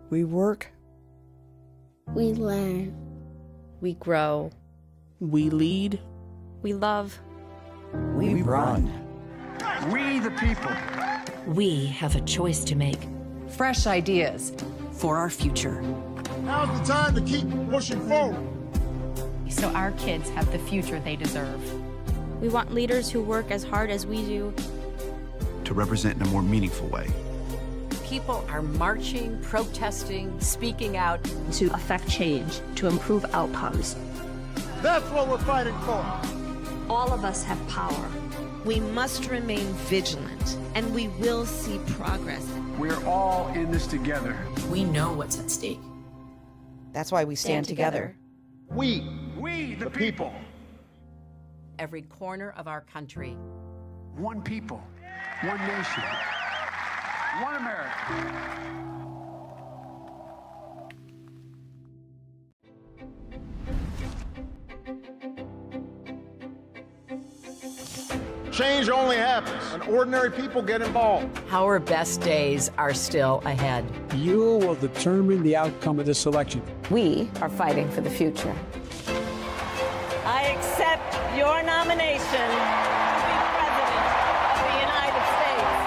We work. We learn. We grow. We lead. We love. We run. We the people. We have a choice to make. Fresh ideas for our future. Now's the time to keep pushing forward. So our kids have the future they deserve. We want leaders who work as hard as we do. To represent in a more meaningful way. People are marching, protesting, speaking out. To affect change, to improve outcomes. That's what we're fighting for. All of us have power. We must remain vigilant, and we will see progress. We're all in this together. We know what's at stake. That's why we stand together. We The people. Every corner of our country. One people. One nation. One America. Change only happens when ordinary people get involved. Our best days are still ahead. You will determine the outcome of this election. We are fighting for the future. I accept your nomination to be President of the United States.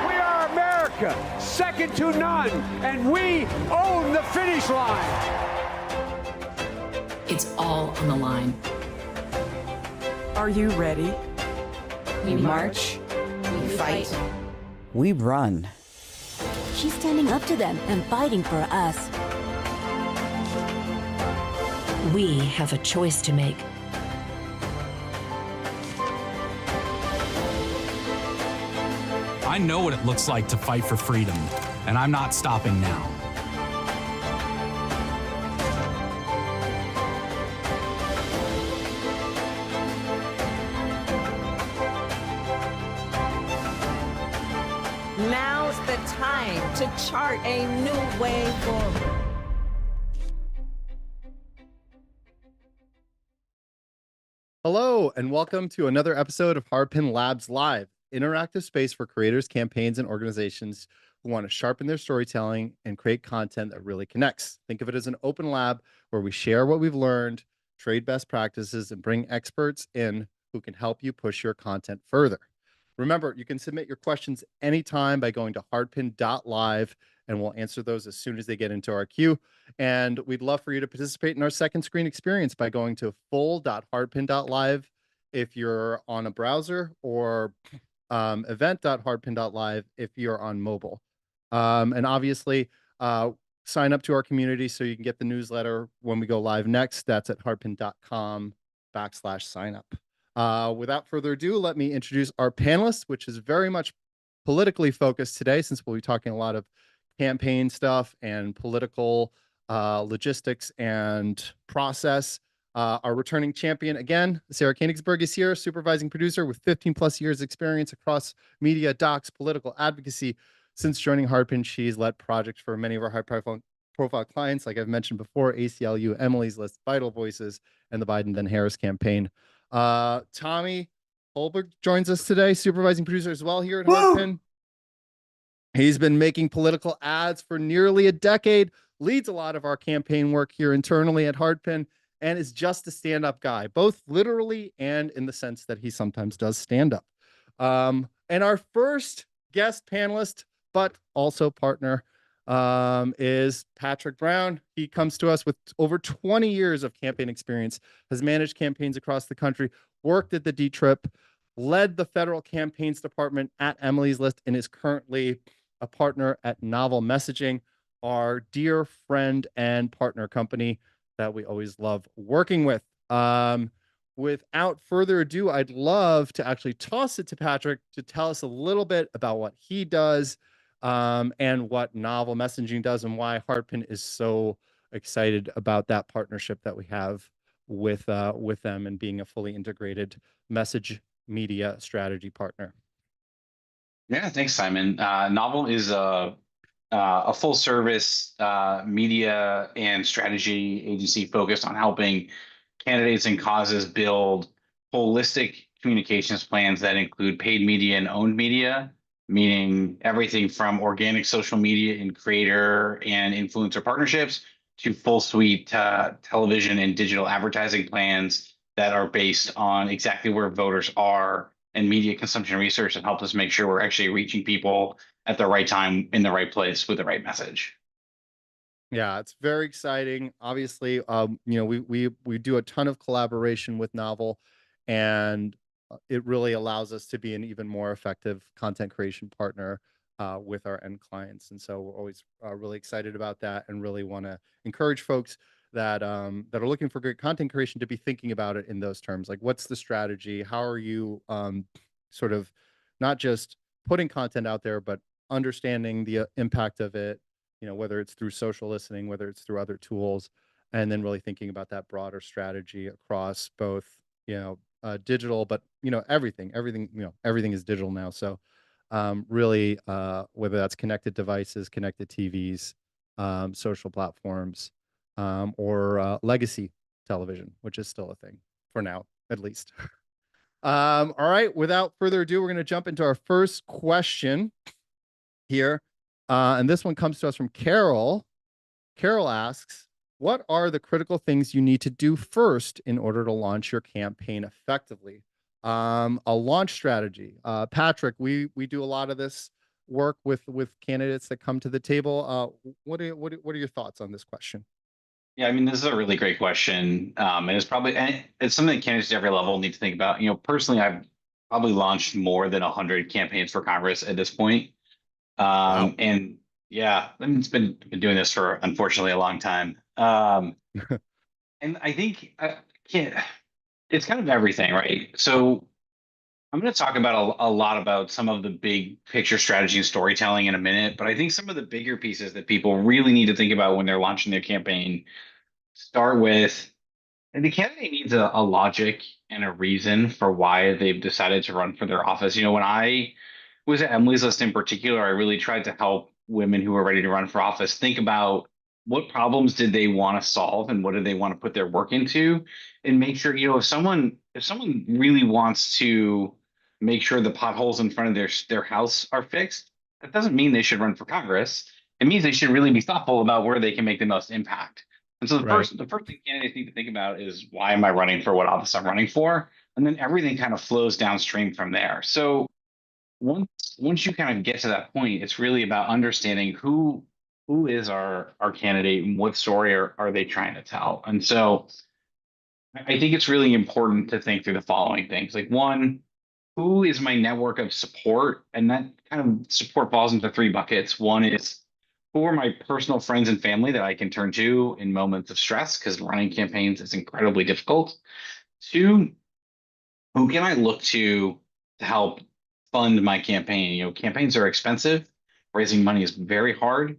We are America, second to none, and we own the finish line. It's all on the line. Are you ready? We march. We fight. We run. She's standing up to them and fighting for us. We have a choice to make. I know what it looks like to fight for freedom, and I'm not stopping now. Now's the time to chart a new way forward. Hello, and welcome to another episode of HardpinLabs Live, interactive space for creators, campaigns, and organizations who want to sharpen their storytelling and create content that really connects. Think of it as an open lab where we share what we've learned, trade best practices, and bring experts in who can help you push your content further. Remember, you can submit your questions anytime by going to hardpin.live, and we'll answer those as soon as they get into our queue. And we'd love for you to participate in our second screen experience by going to full.hardpin.live if you're on a browser, or event.hardpin.live if you're on mobile. And obviously, sign up to our community so you can get the newsletter when we go live next. That's at hardpin.com/signup. Without further ado, let me introduce our panelists, which is very much politically focused today, since we'll be talking a lot of campaign stuff and political logistics and process. Our returning champion, again, Sarah Koenigsberg is here, supervising producer with 15 plus years experience across media, docs, political advocacy. Since joining Hardpin, she's led projects for many of our high-profile clients, like I've mentioned before, ACLU, Emily's List, Vital Voices, and the Biden then Harris campaign. Tommy Holberg joins us today, supervising producer as well here at Hardpin. He's been making political ads for nearly a decade, leads a lot of our campaign work here internally at Hardpin, and is just a stand-up guy, both literally and in the sense that he sometimes does stand-up. And our first guest panelist, but also partner, is Patrick Brown. He comes to us with over 20 years of campaign experience, has managed campaigns across the country, worked at the D-Trip, led the federal campaigns department at Emily's List, and is currently a partner at Novel Messaging, our dear friend and partner company that we always love working with. Without further ado, I'd love to actually toss it to Patrick to tell us a little bit about what he does, and what Novel Messaging does, and why Hardpin is so excited about that partnership that we have with them, and being a fully integrated message media strategy partner. Yeah, thanks, Simon. Novel is a full service media and strategy agency focused on helping candidates and causes build holistic communications plans that include paid media and owned media, meaning everything from organic social media and creator and influencer partnerships to full suite television and digital advertising plans that are based on exactly where voters are and media consumption research that helps us make sure we're actually reaching people at the right time in the right place with the right message. Yeah, it's very exciting. Obviously, we do a ton of collaboration with Novel, and it really allows us to be an even more effective content creation partner with our end clients. And so we're always really excited about that, and really want to encourage folks that are looking for great content creation to be thinking about it in those terms. Like, what's the strategy? How are you sort of not just putting content out there, but understanding the impact of it, whether it's through social listening, whether it's through other tools, and then really thinking about that broader strategy across both, digital, but everything is digital now. So really, whether that's connected devices, connected TVs, social platforms, or legacy television, which is still a thing for now, at least. All right, without further ado, we're going to jump into our first question here. And this one comes to us from Carol. Carol asks, what are the critical things you need to do first in order to launch your campaign effectively? A launch strategy. Patrick, we do a lot of this work with candidates that come to the table. What are your thoughts on this question? Yeah, I mean, this is a really great question. And it's something that candidates at every level need to think about. Personally, I've probably launched more than 100 campaigns for Congress at this point. Wow. And yeah, I mean, it's been doing this for unfortunately a long time. And I think it's kind of everything, right? So I'm going to talk about a lot about some of the big picture strategy and storytelling in a minute, but I think some of the bigger pieces that people really need to think about when they're launching their campaign start with, and the candidate needs a logic and a reason for why they've decided to run for their office. When I was at Emily's List in particular, I really tried to help women who were ready to run for office think about what problems did they want to solve and what did they want to put their work into, and make sure, if someone really wants to make sure the potholes in front of their house are fixed, that doesn't mean they should run for Congress. It means they should really be thoughtful about where they can make the most impact. And so the first thing candidates need to think about is, why am I running for what office I'm running for? And then everything kind of flows downstream from there. So once you kind of get to that point, it's really about understanding who is our candidate and what story are they trying to tell. And so I think it's really important to think through the following things. Like, one, who is my network of support? And that kind of support falls into three buckets. One is, who are my personal friends and family that I can turn to in moments of stress, because running campaigns is incredibly difficult. Two, who can I look to help fund my campaign? Campaigns are expensive. Raising money is very hard.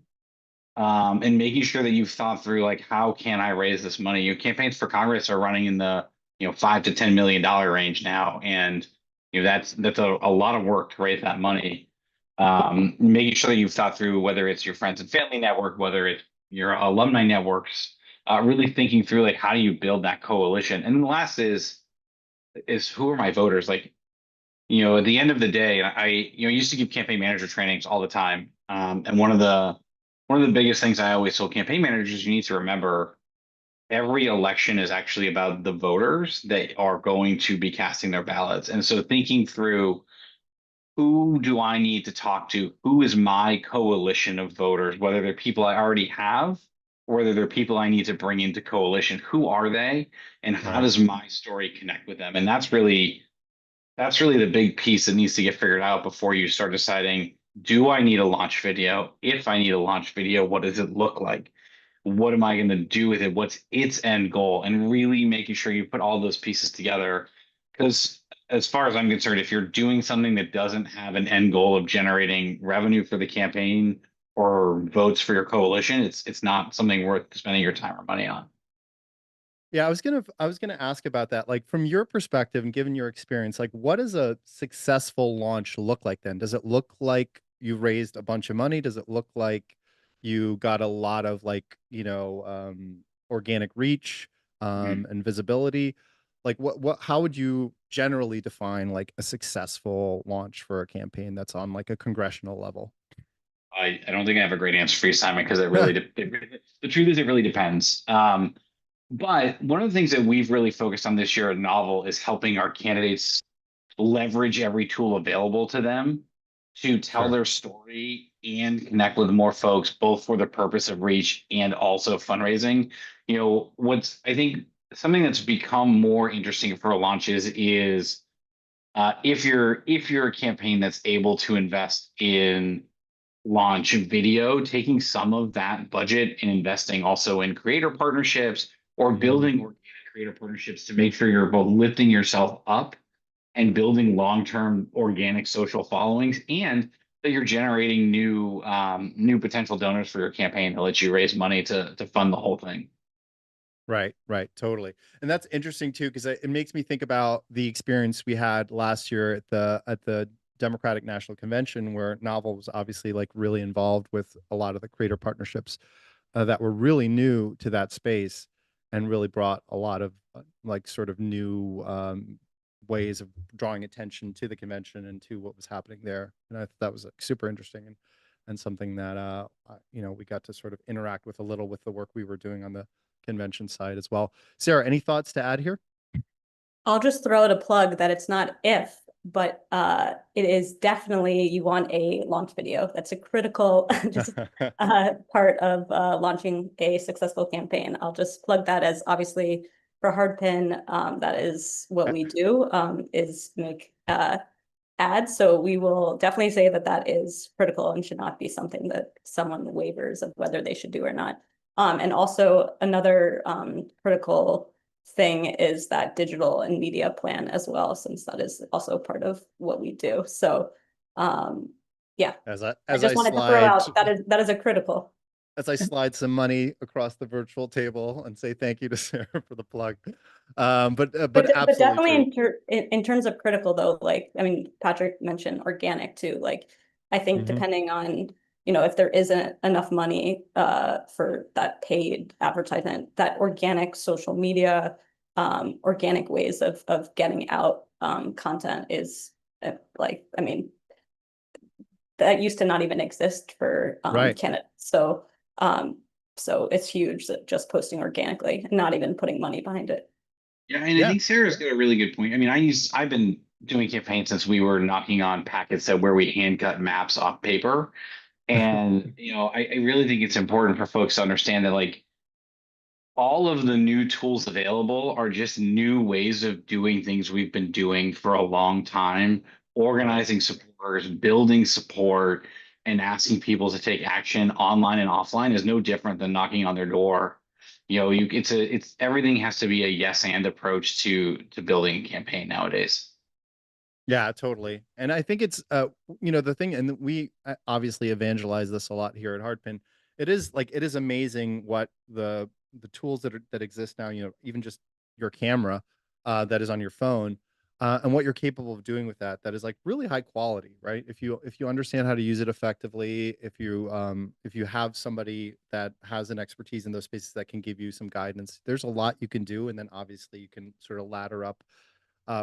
And making sure that you've thought through, like, how can I raise this money? Campaigns for Congress are running in the $5 to $10 million range now, and that's a lot of work to raise that money. Making sure that you've thought through whether it's your friends and family network, whether it's your alumni networks, really thinking through, like, how do you build that coalition? And then the last is who are my voters? Like, at the end of the day, I used to give campaign manager trainings all the time. And one of the biggest things I always told campaign managers, you need to remember, every election is actually about the voters that are going to be casting their ballots. And so thinking through, who do I need to talk to? Who is my coalition of voters, whether they're people I already have or whether they're people I need to bring into coalition? Who are they? And how does my story connect with them? And that's really the big piece that needs to get figured out before you start deciding, do I need a launch video? If I need a launch video, what does it look like? What am I going to do with it? What's its end goal? And really making sure you put all those pieces together. Because as far as I'm concerned, if you're doing something that doesn't have an end goal of generating revenue for the campaign or votes for your coalition, it's not something worth spending your time or money on. Yeah, I was gonna ask about that. Like, from your perspective and given your experience, like, what does a successful launch look like then? Does it look like you raised a bunch of money? Does it look like you got a lot of, like, organic reach and visibility? Like how would you generally define like a successful launch for a campaign that's on like a congressional level? I don't think I have a great answer for you, Simon, because it really the truth is it really depends. But one of the things that we've really focused on this year at Novel is helping our candidates leverage every tool available to them to tell their story and connect with more folks, both for the purpose of reach and also fundraising. What's I think something that's become more interesting for launches is if you're a campaign that's able to invest in launch video, taking some of that budget and investing also in creator partnerships or building organic creator partnerships to make sure you're both lifting yourself up and building long-term organic social followings, and that you're generating new potential donors for your campaign to let you raise money to fund the whole thing. Right, totally. And that's interesting too, because it makes me think about the experience we had last year at the Democratic National Convention, where Novel was obviously like really involved with a lot of the creator partnerships that were really new to that space and really brought a lot of like sort of new ways of drawing attention to the convention and to what was happening there. And I thought that was like super interesting and something that we got to sort of interact with a little with the work we were doing on the convention side as well. Sarah, any thoughts to add here? I'll just throw out a plug that it's not if, but it is definitely you want a launch video. That's a critical part of launching a successful campaign. I'll just plug that as obviously for Hardpin, that is what we do, is make ads. So we will definitely say that that is critical and should not be something that someone wavers of whether they should do or not. And also another critical thing is that digital and media plan as well, since that is also part of what we do. So yeah, I just wanted to throw out that is a critical. As I slide some money across the virtual table and say thank you to Sarah for the plug. But definitely in terms of critical though, like, I mean, Patrick mentioned organic too. Like, I think depending on, if there isn't enough money for that paid advertisement, that organic social media, organic ways of getting out content is like, I mean, that used to not even exist for candidates. So it's huge that just posting organically and not even putting money behind it. Yeah, and I think Sarah's got a really good point. I mean, I've been doing campaigns since we were knocking on packets that where we hand cut maps off paper. And I really think it's important for folks to understand that like all of the new tools available are just new ways of doing things we've been doing for a long time, organizing supporters, building support, and asking people to take action online and offline is no different than knocking on their door. It's everything has to be a yes and approach to building a campaign nowadays. Yeah, totally. And I think it's the thing, and we obviously evangelize this a lot here at Hardpin. It is amazing what the tools that exist now, even just your camera that is on your phone, and what you're capable of doing with that is like really high quality, right? If you understand how to use it effectively, if you have somebody that has an expertise in those spaces that can give you some guidance, there's a lot you can do. And then obviously you can sort of ladder up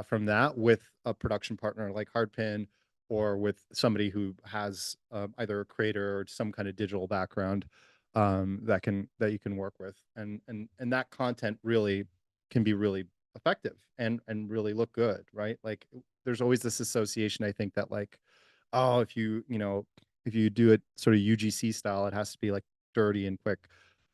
from that with a production partner like Hardpin, or with somebody who has either a creator or some kind of digital background that you can work with, and that content really can be really effective and really look good, right? Like there's always this association, I think, that like, oh, if you do it sort of UGC style, it has to be like dirty and quick.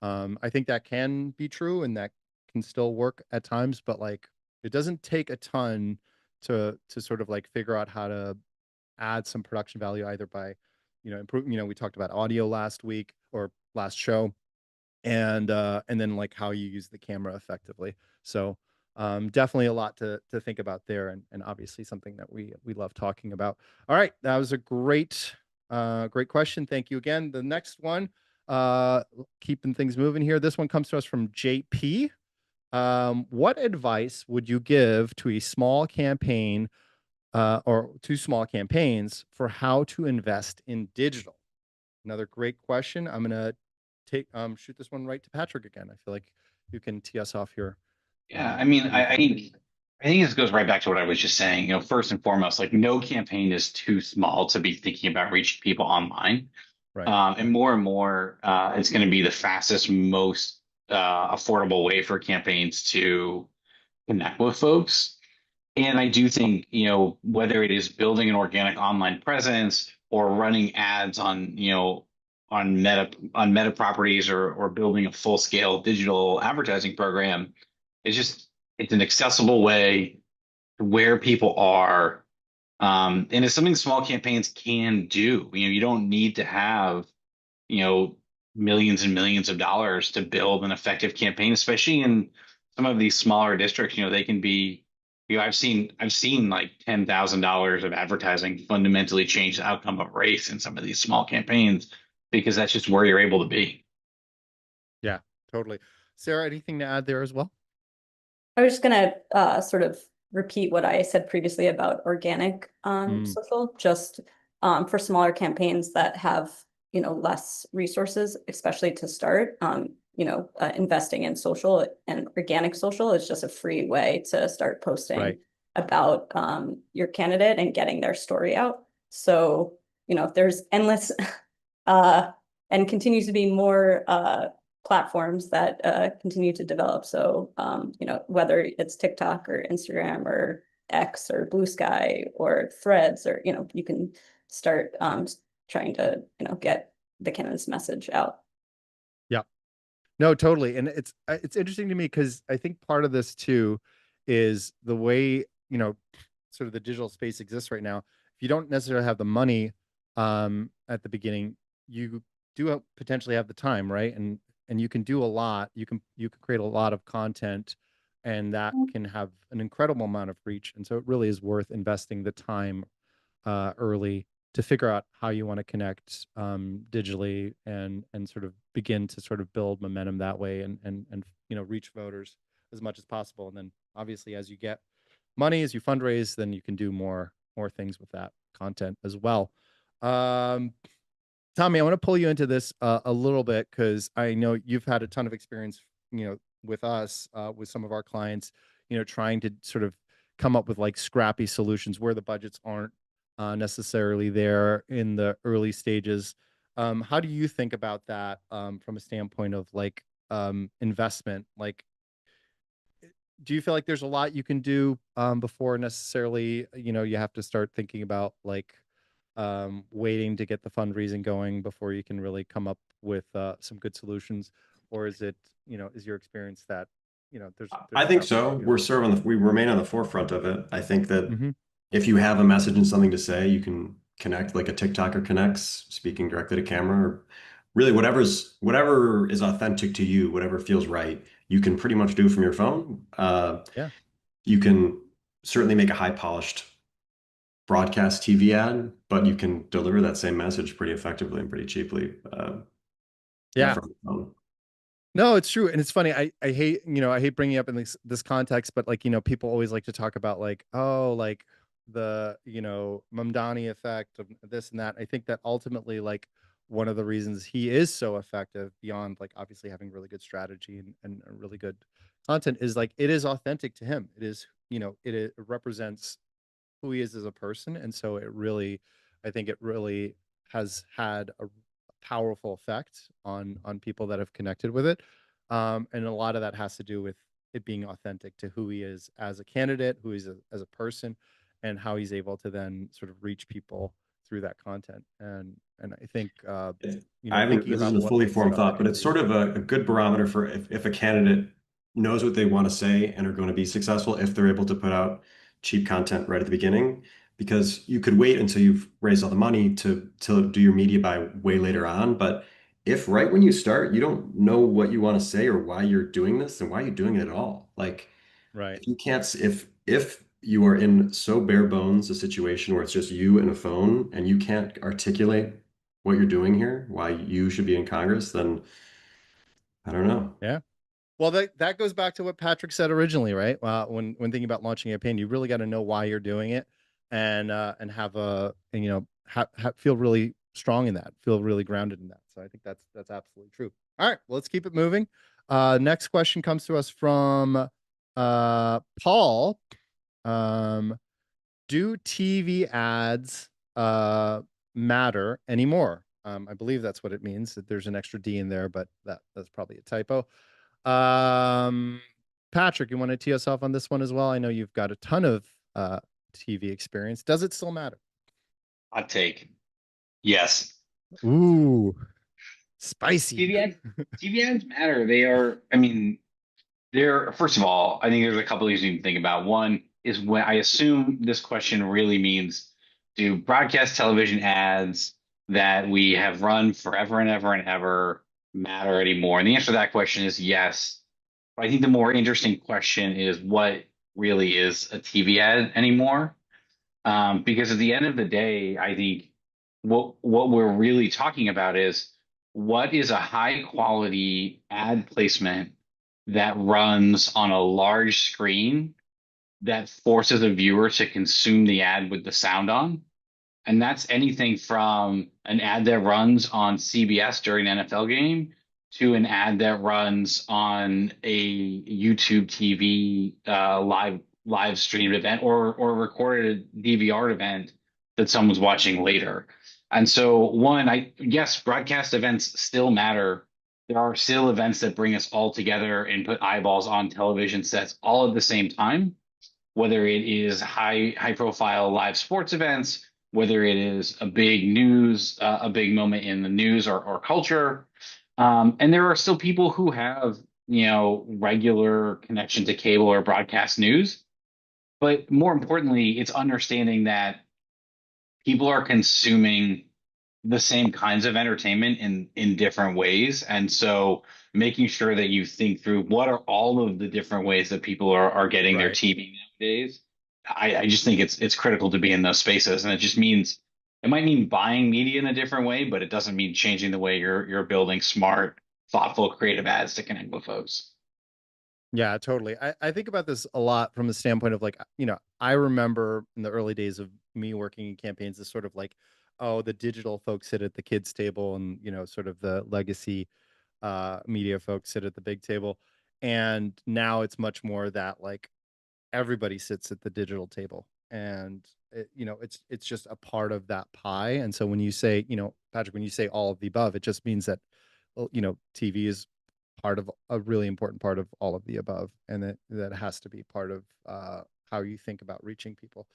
I think that can be true and that can still work at times, but like it doesn't take a ton to sort of like figure out how to add some production value, either by improve, we talked about audio last week or last show, and then like how you use the camera effectively. So definitely a lot to think about there, and obviously something that we love talking about. All right, that was a great question. Thank you again. The next one, keeping things moving here. This one comes to us from JP. What advice would you give to a small campaign or two small campaigns for how to invest in digital? Another great question. I'm gonna shoot this one right to Patrick again. I feel like you can tee us off here. Yeah, I mean, I think I think this goes right back to what I was just saying. First and foremost, like no campaign is too small to be thinking about reaching people online. Right. And more, it's going to be the fastest, most affordable way for campaigns to connect with folks. And I do think, whether it is building an organic online presence or running ads on, on meta properties or building a full scale digital advertising program, it's an accessible way to where people are. And it's something small campaigns can do. You don't need to have, you know, millions and millions of dollars to build an effective campaign, especially in some of these smaller districts. They can be, I've seen like $10,000 of advertising fundamentally change the outcome of a race in some of these small campaigns because that's just where you're able to be. Yeah, totally. Sarah, anything to add there as well? I was just gonna sort of repeat what I said previously about organic social, just for smaller campaigns that have, less resources, especially to start. Investing in social and organic social is just a free way to start posting about your candidate and getting their story out. So, there's endless and continues to be more platforms that continue to develop. So, whether it's TikTok or Instagram or X or Blue Sky or Threads, or, you can start trying to, get the candidate's message out. Yeah, no, totally. And it's interesting to me because I think part of this too is the way, sort of the digital space exists right now. If you don't necessarily have the money at the beginning, you do potentially have the time, right? And you can do a lot. You can create a lot of content, and that can have an incredible amount of reach. And so it really is worth investing the time early to figure out how you want to connect digitally and sort of begin to sort of build momentum that way and reach voters as much as possible. And then obviously as you get money, as you fundraise, then you can do more things with that content as well. Tommy, I want to pull you into this a little bit because I know you've had a ton of experience, with us, with some of our clients, trying to sort of come up with like scrappy solutions where the budgets aren't necessarily there in the early stages. How do you think about that from a standpoint of like investment? Like, do you feel like there's a lot you can do before necessarily, you have to start thinking about like waiting to get the fundraising going before you can really come up with some good solutions? Or is it, is your experience that, there's I think so. We remain on the forefront of it. I think that if you have a message and something to say, you can connect like a TikToker connects, speaking directly to camera, or really whatever is authentic to you, whatever feels right, you can pretty much do from your phone. You can certainly make a high polished broadcast TV ad, but you can deliver that same message pretty effectively and pretty cheaply. From the phone. No, it's true. And it's funny. I hate, I hate bringing up in this context, but like, people always like to talk about like, oh, like the, Mamdani effect of this and that. I think that ultimately, like one of the reasons he is so effective beyond like obviously having really good strategy and really good content is like, it is authentic to him. It is, it represents who he is as a person. And so I think it really has had a powerful effect on people that have connected with it. And a lot of that has to do with it being authentic to who he is as a candidate, who he's as a person, and how he's able to then sort of reach people through that content. And I think this isn't a fully formed thought, but it's sort of a good barometer for if a candidate knows what they want to say and are going to be successful if they're able to put out cheap content right at the beginning. Because you could wait until you've raised all the money to do your media buy way later on. But if right when you start, you don't know what you want to say or why you're doing this, then why are you doing it at all? Like, if you can't, if you are in so bare bones a situation where it's just you and a phone and you can't articulate what you're doing here, why you should be in Congress, then I don't know. Yeah. Well, that goes back to what Patrick said originally, right? When thinking about launching a campaign, you really got to know why you're doing it, and have feel really strong in that, feel really grounded in that. So I think that's absolutely true. All right, well, let's keep it moving. Next question comes to us from Paul. Do TV ads matter anymore? I believe that's what it means. That there's an extra D in there, but that's probably a typo. Patrick, you want to tee us off on this one as well? I know you've got a ton of TV experience. Does it still matter? Hot take. Yes. Ooh, spicy. TV ads matter. They are, I mean, they're, first of all, I think there's a couple of things you need to think about. One is when I assume this question really means, do broadcast television ads that we have run forever and ever and ever matter anymore? And the answer to that question is yes. But I think the more interesting question is what really is a TV ad anymore? Because at the end of the day, I think what we're really talking about is what is a high quality ad placement that runs on a large screen that forces a viewer to consume the ad with the sound on. And that's anything from an ad that runs on CBS during an NFL game to an ad that runs on a YouTube TV live streamed event or recorded DVR event that someone's watching later. And so yes, broadcast events still matter. There are still events that bring us all together and put eyeballs on television sets all at the same time, whether it is high profile live sports events, whether it is a big a big moment in the news or culture. And there are still people who have, regular connection to cable or broadcast news. But more importantly, it's understanding that people are consuming the same kinds of entertainment in different ways. And so making sure that you think through what are all of the different ways that people are getting their TV nowadays. I just think it's critical to be in those spaces. And it might mean buying media in a different way, but it doesn't mean changing the way you're building smart, thoughtful, creative ads to connect with folks. Yeah, totally. I think about this a lot from the standpoint of I remember in the early days of me working in campaigns, this sort of oh, the digital folks sit at the kids table and, sort of the legacy media folks sit at the big table. And now it's much more that everybody sits at the digital table and it's just a part of that pie. And so when you say, Patrick, when you say all of the above, it just means that, TV is part of a really important part of all of the above. And that has to be part of how you think about reaching people.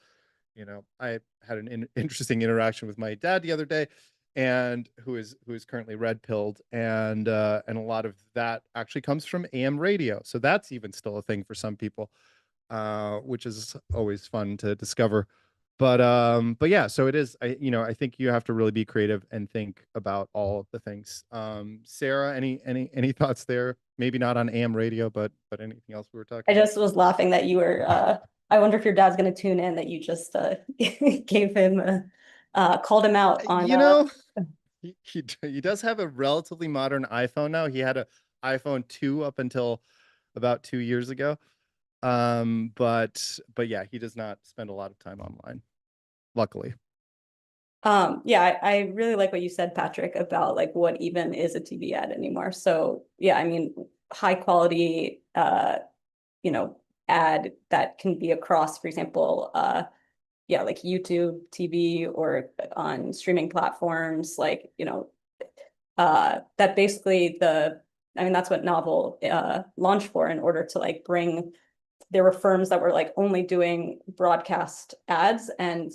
I had an interesting interaction with my dad the other day, and who is currently red pilled, and a lot of that actually comes from AM radio. So that's even still a thing for some people, which is always fun to discover. But yeah, so it is. I think you have to really be creative and think about all of the things. Sarah, any thoughts there? Maybe not on AM radio, but anything else we were talking I about? just was laughing that you were I wonder if your dad's going to tune in, that you just gave him called him out on He does have a relatively modern iPhone now. He had a iPhone 2 up until about 2 years ago. But yeah, he does not spend a lot of time online, luckily. Yeah, I really like what you said, Patrick, about what even is a TV ad anymore. So yeah, I mean, high quality ad that can be across, for example, like YouTube TV or on streaming platforms, that basically that's what Novel launched for, in order to bring. There were firms that were only doing broadcast ads, and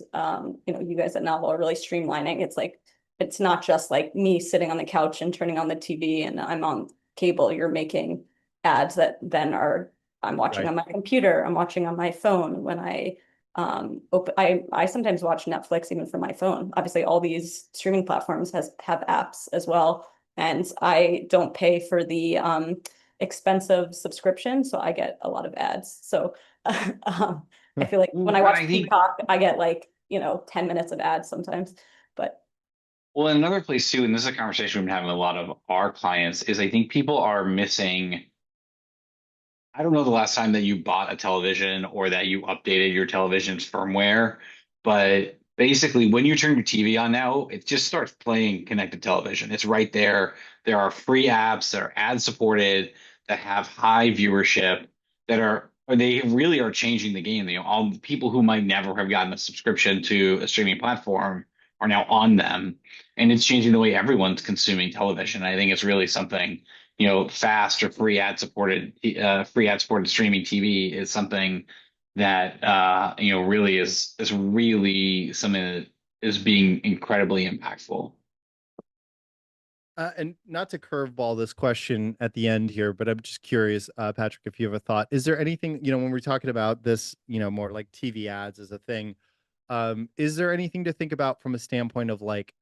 you guys at Novel are really streamlining. It's not just me sitting on the couch and turning on the TV and I'm on cable. You're making ads that then I'm watching on my computer, I'm watching on my phone. When I I sometimes watch Netflix even from my phone. Obviously, all these streaming platforms have apps as well, and I don't pay for the expensive subscription, so I get a lot of ads. So I feel like when I watch Peacock, I get 10 minutes of ads sometimes. But well, another place too, and this is a conversation we've been having with a lot of our clients, is I think people are missing. I don't know the last time that you bought a television or that you updated your television's firmware, but basically when you turn your TV on now, it just starts playing connected television. It's right there. There are free apps that are ad supported, that have high viewership, that are or they really are changing the game. You know, all the people who might never have gotten a subscription to a streaming platform are now on them, and it's changing the way everyone's consuming television. I think it's really something, you know, fast or free ad supported streaming TV is something that you know, really is really something that is being incredibly impactful. And not to curveball this question at the end here, but I'm just curious, Patrick, if you have a thought. Is there anything, you know, when we're talking about this, you know, more like TV ads as a thing, is there anything to think about from a standpoint of like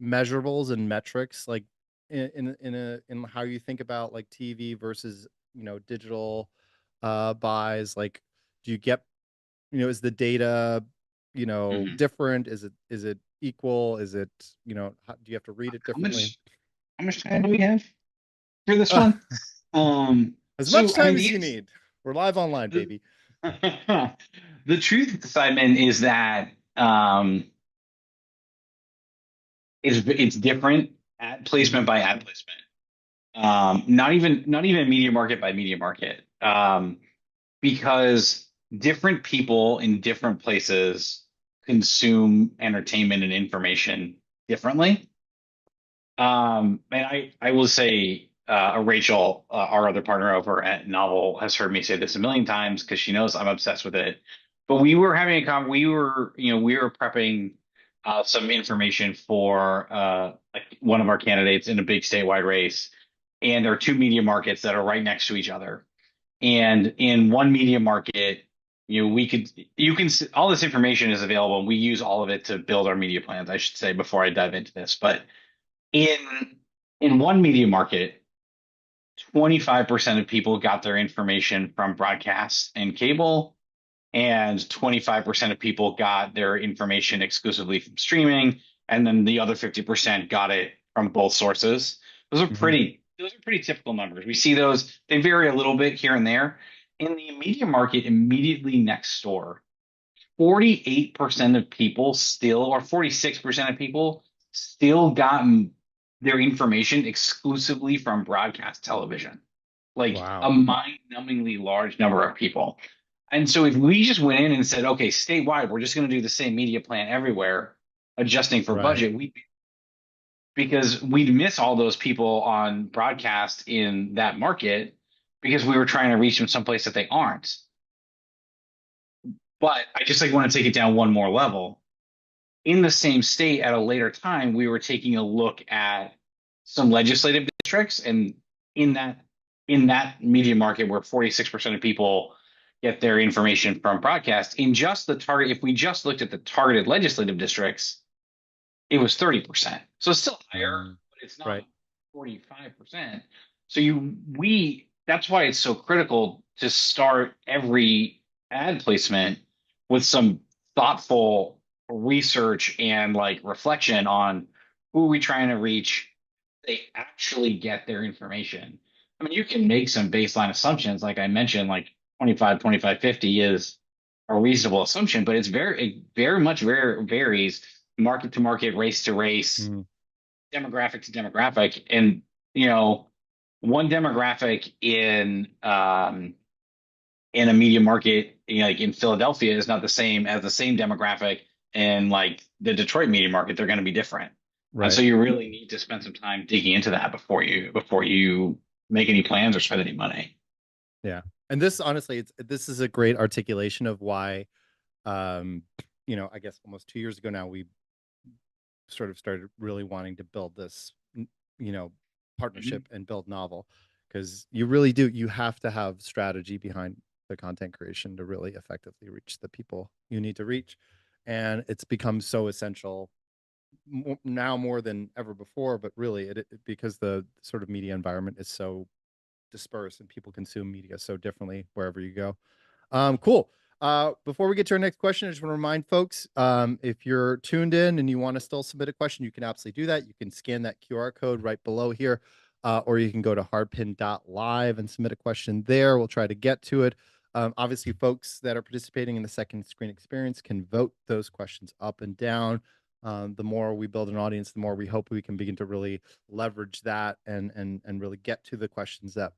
measurables and metrics, like in how you think about like TV versus, you know, digital buys? Like, do you get, you know, is the data, you know, different? Is it equal? Is it, you know, do you have to read it differently? How much time do we have for this one? As So, much time as you need. We're live online, baby. The truth, Simon, is that it's different ad placement by ad placement. Not even media market by media market. Because different people in different places consume entertainment and information differently. And I will say, Rachel, our other partner over at Novel, has heard me say this a million times because she knows I'm obsessed with it. But we were having we were, you know, we were prepping some information for like one of our candidates in a big statewide race, and there are two media markets that are right next to each other. And in one media market, you know, all this information is available, and we use all of it to build our media plans, I should say, before I dive into this. But in one media market, 25% of people got their information from broadcast and cable, and 25% of people got their information exclusively from streaming, and then the other 50% got it from both sources. Those are pretty typical numbers. We see those, they vary a little bit here and there. In the media market immediately next door, 48% of people still, or 46% of people still gotten their information exclusively from broadcast television. Like a mind-numbingly large number of people. And so if we just went in and said, okay, statewide, we're just going to do the same media plan everywhere, adjusting for budget, because we'd miss all those people on broadcast in that market because we were trying to reach them someplace that they aren't. But I just want to take it down one more level. In the same state at a later time, we were taking a look at some legislative districts, and in that media market where 46% of people get their information from broadcast, in just the target, if we just looked at the targeted legislative districts, it was 30%. So it's still higher, but it's not 45%. So that's why it's so critical to start every ad placement with some thoughtful research and like reflection on who are we trying to reach. They actually get their information. I mean, you can make some baseline assumptions, like I mentioned, like 25, 25, 50 is a reasonable assumption, but it very much varies market to market, race to race, demographic to demographic. And, you know, one demographic in a media market, you know, like in Philadelphia, is not the same as the same demographic in like the Detroit media market. They're going to be different. And so you really need to spend some time digging into that before you make any plans or spend any money. Yeah. And this, honestly, this is a great articulation of why, you know, I guess almost 2 years ago now, we sort of started really wanting to build this, you know, partnership and build Novel, because you really do. You have to have strategy behind the content creation to really effectively reach the people you need to reach. And it's become so essential now more than ever before, but really because the sort of media environment is so dispersed and people consume media so differently wherever you go. Cool. Before we get to our next question, I just want to remind folks, if you're tuned in and you want to still submit a question, you can absolutely do that. You can scan that QR code right below here, or you can go to hardpin.live and submit a question there. We'll try to get to it. Obviously, folks that are participating in the second screen experience can vote those questions up and down. The more we build an audience, the more we hope we can begin to really leverage that and really get to the questions that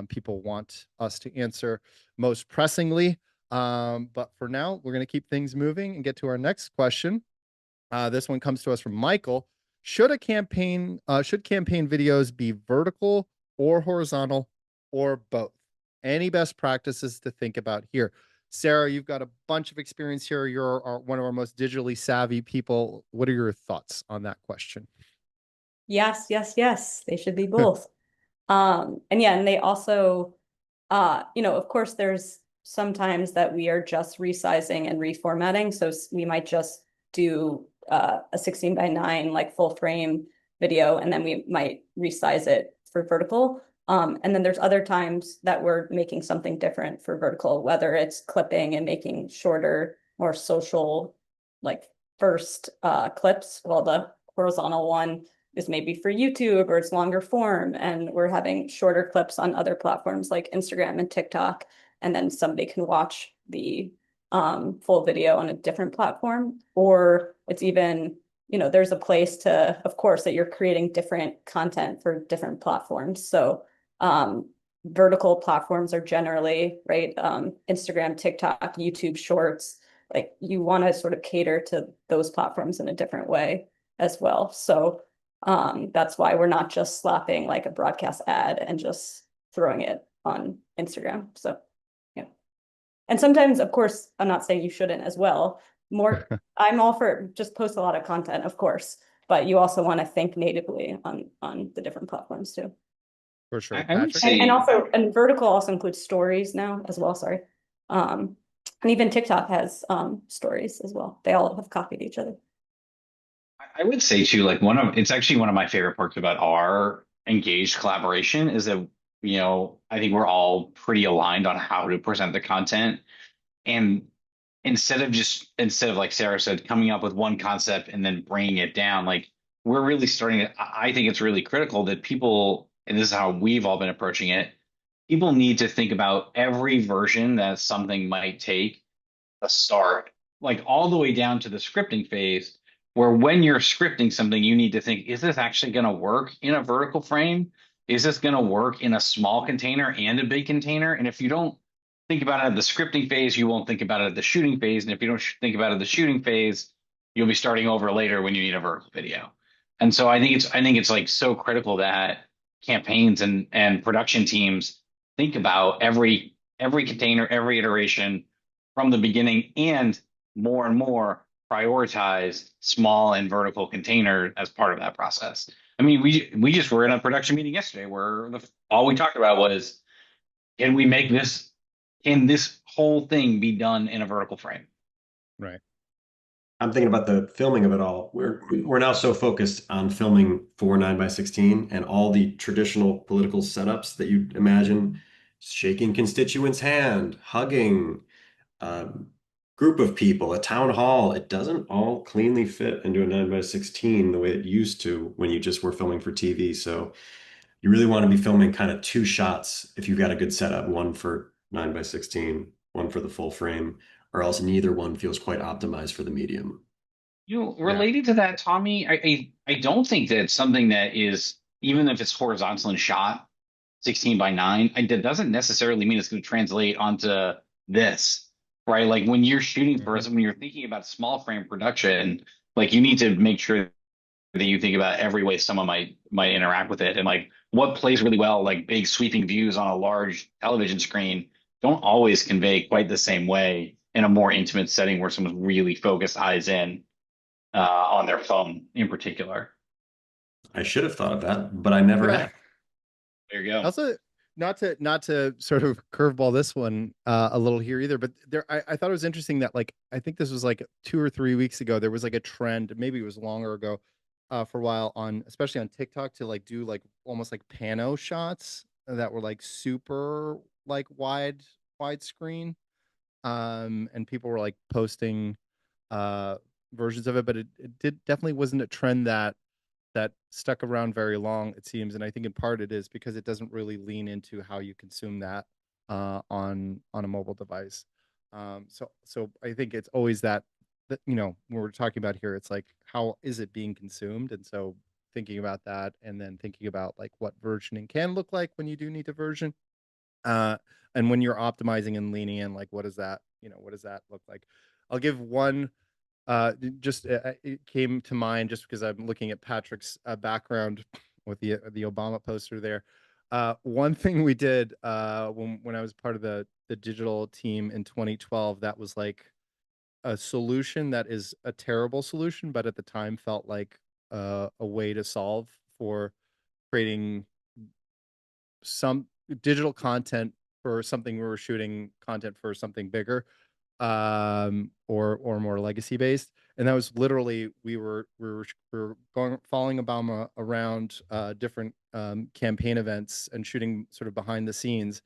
people want us to answer most pressingly. But for now, we're going to keep things moving and get to our next question. This one comes to us from Michael. Should campaign videos be vertical or horizontal or both? Any best practices to think about here? Sarah, you've got a bunch of experience here. You're one of our most digitally savvy people. What are your thoughts on that question? Yes, yes, yes. They should be both. And yeah, and they also, of course, there's sometimes that we are just resizing and reformatting. So we might just do a 16:9 like full frame video, and then we might resize it for vertical. And then there's other times that we're making something different for vertical, whether it's clipping and making shorter, more social, like first clips, while the horizontal one is maybe for YouTube or it's longer form, and we're having shorter clips on other platforms like Instagram and TikTok, and then somebody can watch the full video on a different platform. Or it's even, there's a place to, of course, that you're creating different content for different platforms. So vertical platforms are generally, right, Instagram, TikTok, YouTube Shorts, like you want to sort of cater to those platforms in a different way as well. So that's why we're not just slapping like a broadcast ad and just throwing it on Instagram. So yeah. And sometimes, of course, I'm not saying you shouldn't as well. I'm all for just post a lot of content, of course, but you also want to think natively on the different platforms too. For sure. I would say, and vertical also includes stories now as well. Sorry. And even TikTok has stories as well. They all have copied each other. I would say too, like it's actually one of my favorite parts about our engaged collaboration is that, I think we're all pretty aligned on how to present the content. And instead of like Sarah said, coming up with one concept and then bringing it down, like we're really I think it's really critical that people, and this is how we've all been approaching it, people need to think about every version that something might take a start, like all the way down to the scripting phase, where when you're scripting something, you need to think, is this actually going to work in a vertical frame? Is this going to work in a small container and a big container? And if you don't think about it at the scripting phase, you won't think about it at the shooting phase. And if you don't think about it at the shooting phase, you'll be starting over later when you need a vertical video. And so I think it's like so critical that campaigns and production teams think about every container, every iteration from the beginning, and more prioritize small and vertical container as part of that process. I mean, we just were in a production meeting yesterday where all we talked about was, can this whole thing be done in a vertical frame? Right. I'm thinking about the filming of it all. We're now so focused on filming for 9:16 and all the traditional political setups that you'd imagine, shaking constituent's hand, hugging, group of people, a town hall. It doesn't all cleanly fit into a 9:16 the way it used to when you just were filming for TV. So you really want to be filming kind of two shots if you've got a good setup, one for 9:16, one for the full frame, or else neither one feels quite optimized for the medium. Related to that, Tommy, I don't think that it's something that is, even if it's horizontal and shot 16:9, that doesn't necessarily mean it's going to translate onto this, right? Like when you're shooting when you're thinking about small frame production, like you need to make sure that you think about every way someone might interact with it, and like what plays really well, like big sweeping views on a large television screen don't always convey quite the same way in a more intimate setting where someone's really focused eyes in on their phone in particular. I should have thought of that, but I never have. There you go. Also, not to sort of curveball this one a little here either, but I thought it was interesting that, like, I think this was like 2 or 3 weeks ago, there was like a trend, maybe it was longer ago, for a while, especially on TikTok, to like do like almost like pano shots that were like super like widescreen, and people were like posting versions of it, but it definitely wasn't a trend that stuck around very long, it seems. And I think in part it is because it doesn't really lean into how you consume that on a mobile device. So I think it's always that when we're talking about here, it's like, how is it being consumed? And so thinking about that, and then thinking about like what versioning can look like when you do need to version, And when you're optimizing and leaning in, like, what does that, what does that look like? I'll give one, it came to mind just because I'm looking at Patrick's background with the Obama poster there. One thing we did when I was part of the digital team in 2012, that was like a solution that is a terrible solution, but at the time felt like a way to solve for creating some digital content for something we were shooting content for something bigger, or more legacy based. And that was literally we were going following Obama around different campaign events and shooting sort of behind the scenes,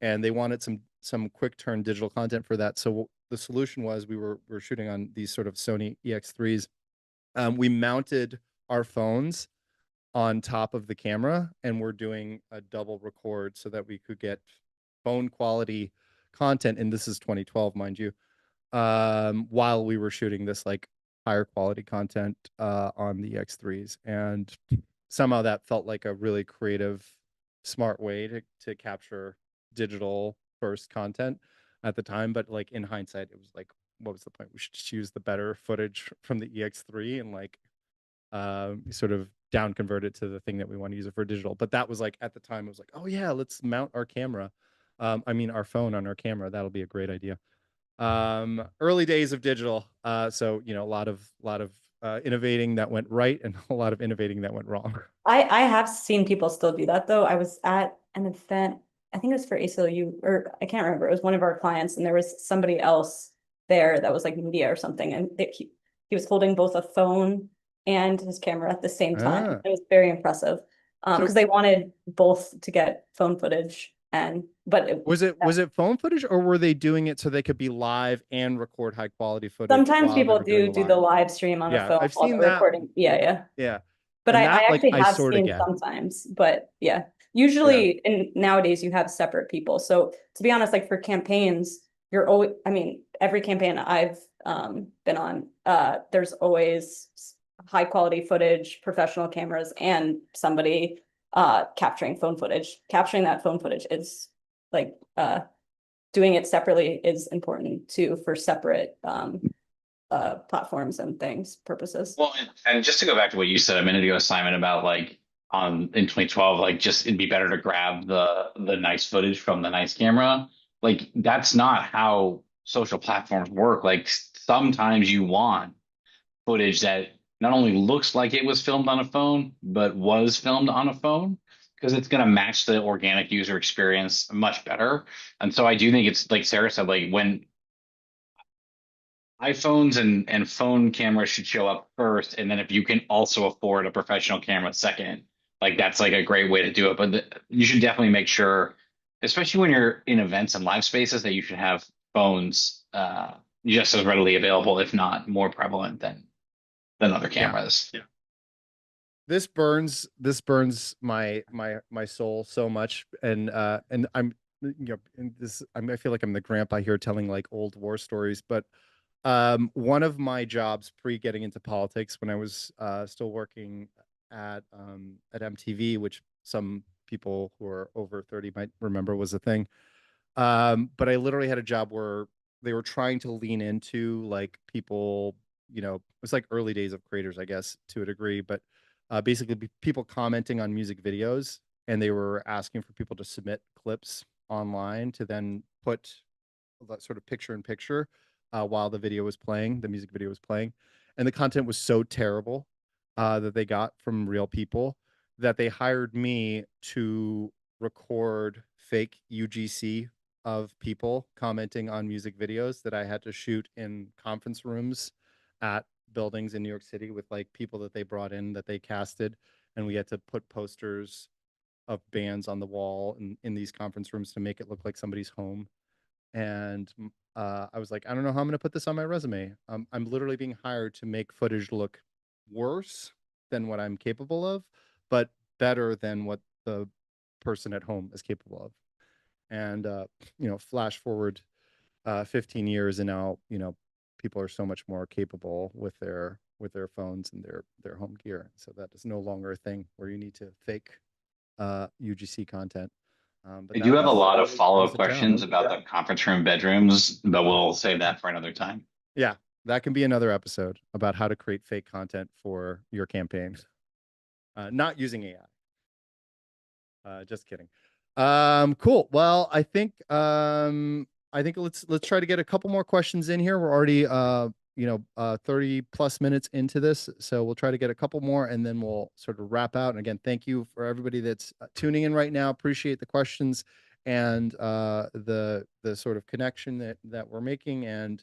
and they wanted some quick turn digital content for that. So the solution was we were shooting on these sort of Sony EX3s. We mounted our phones on top of the camera, and we're doing a double record so that we could get phone quality content. And this is 2012, mind you, while we were shooting this like higher quality content on the X3s. And somehow that felt like a really creative, smart way to capture digital first content at the time. But like in hindsight, it was like, what was the point? We should just use the better footage from the EX3 and like sort of down convert it to the thing that we want to use it for digital. But that was like, at the time, it was like, oh yeah, let's mount our camera. Our phone on our camera. That'll be a great idea. Early days of digital. So, a lot of innovating that went right and a lot of innovating that went wrong. I have seen people still do that though. I was at an event, I think it was for ACLU, or I can't remember. It was one of our clients, and there was somebody else there that was like media or something, and he was holding both a phone and his camera at the same time. It was very impressive because they wanted both to get phone footage. Was it phone footage, or were they doing it so they could be live and record high quality footage? Sometimes people do the live stream on a phone. I've seen that. that. Recording. Yeah. But and I actually have sort seen sometimes. But yeah, usually nowadays you have separate people. So to be honest, like for campaigns, you're always, every campaign I've been on, there's always high quality footage, professional cameras, and somebody capturing phone footage. Capturing that phone footage is like doing it separately is important too for separate platforms and things purposes. Well, and just to go back to what you said a minute ago, Simon, about like in 2012, like just it'd be better to grab the nice footage from the nice camera. Like that's not how social platforms work. Like sometimes you want footage that not only looks like it was filmed on a phone, but was filmed on a phone, because it's going to match the organic user experience much better. And so I do think it's like Sarah said, like when iPhones and phone cameras should show up first, and then if you can also afford a professional camera second, like that's like a great way to do it. But you should definitely make sure, especially when you're in events and live spaces, that you should have phones just as readily available, if not more prevalent than other cameras. Yeah. This burns my soul so much, and I'm I feel like I'm the grandpa here telling like old war stories, but one of my jobs pre getting into politics, when I was still working at MTV, which some people who are over 30 might remember was a thing, but I literally had a job where they were trying to lean into like people, it was like early days of creators, I guess, to a degree, but basically people commenting on music videos, and they were asking for people to submit clips online to then put that sort of picture in picture while the video was playing, the music video was playing. And the content was so terrible that they got from real people that they hired me to record fake UGC of people commenting on music videos that I had to shoot in conference rooms at buildings in New York City with like people that they brought in that they casted. And we had to put posters of bands on the wall in these conference rooms to make it look like somebody's home. And I was like, I don't know how I'm going to put this on my resume. I'm literally being hired to make footage look worse than what I'm capable of, but better than what the person at home is capable of. And, flash forward 15 years, and now, people are so much more capable with their phones and their home gear. So that is no longer a thing where you need to fake UGC content. We do have a lot of follow-up close it down. questions about the conference room bedrooms, but we'll save that for another time. Yeah, that can be another episode about how to create fake content for your campaign. Not using AI. Just kidding. Cool. Well, I think let's try to get a couple more questions in here. We're already 30 plus minutes into this, so we'll try to get a couple more and then we'll sort of wrap out. And again, thank you for everybody that's tuning in right now. Appreciate the questions and the sort of connection that we're making, and